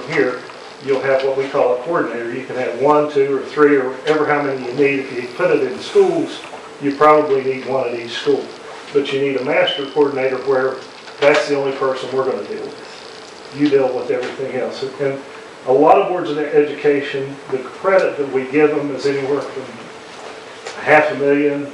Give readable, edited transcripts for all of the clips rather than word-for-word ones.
here, you'll have what we call a coordinator. You can have 1, 2, or 3, or ever how many you need. If you put it in schools, you probably need one at each school. But you need a master coordinator where that's the only person we're going to deal with. You deal with everything else. And a lot of boards of education, the credit that we give them is anywhere from $500,000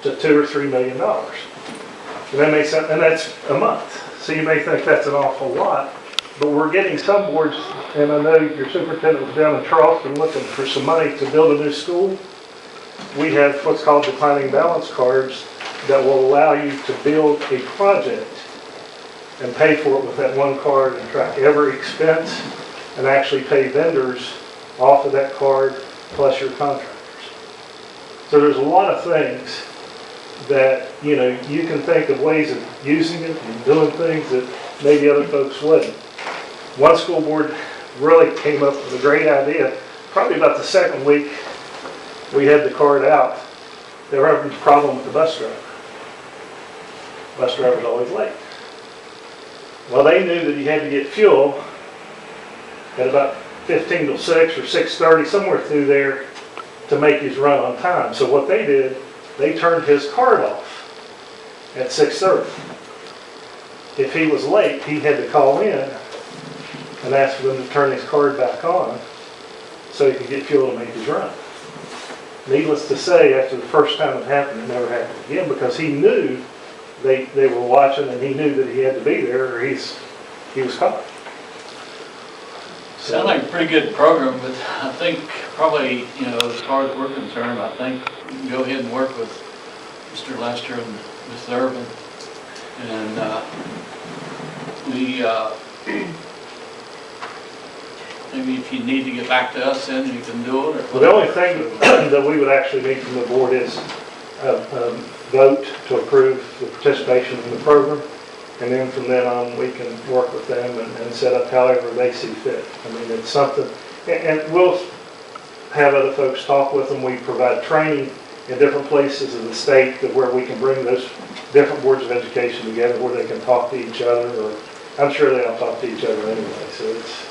to $2 or $3 million. And that makes sense, and that's a month. So you may think that's an awful lot, but we're getting some boards, and I know your superintendent was down in Charleston looking for some money to build a new school. We have what's called declining balance cards that will allow you to build a project and pay for it with that one card and track every expense and actually pay vendors off of that card plus your contractors. So there's a lot of things that, you know, you can think of ways of using it and doing things that maybe other folks wouldn't. One school board really came up with a great idea. Probably about the second week we had the card out, they were having a problem with the bus driver. Bus driver's always late. Well, they knew that he had to get fuel at about 15 till 6 or 6:30, somewhere through there, to make his run on time. So what they did, they turned his card off at 6:30. If he was late, he had to call in and ask for them to turn his card back on so he could get fuel to make his run. Needless to say, after the first time it happened, it never happened again because he knew they were watching and he knew that he had to be there or he was caught. Sounds like a pretty good program, but I think probably, you know, as far as we're concerned, I think we can go ahead and work with Mr. Lester and Ms. Irvin. And maybe if you need to get back to us, then you can do it. Well, the only thing that we would actually need from the board is a vote to approve the participation in the program. And then from then on, we can work with them and set up however they see fit. I mean, it's something, and we'll have other folks talk with them. We provide training in different places in the state where we can bring those different boards of education together where they can talk to each other, or I'm sure they all talk to each other anyway, so it's,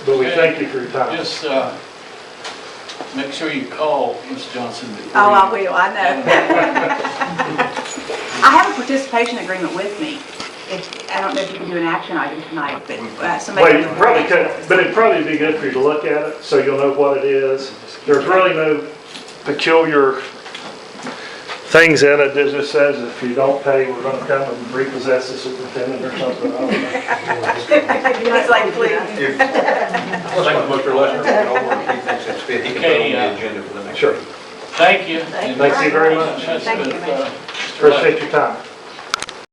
but we thank you for your time. Just make sure you call Ms. Johnson. Oh, I will, I know. I have a participation agreement with me. I don't know if you can do an action item tonight, but somebody... Well, you probably could, but it'd probably be good for you to look at it so you'll know what it is. There's really no peculiar things in it. It just says if you don't pay, we're going to come and repossess the superintendent or something. I don't know. It's like, please. Thank you, Mr. Lester. He thinks it's fit. He can put it on the agenda for the next. Sure. Thank you. Thank you very much. Thank you. Appreciate your time.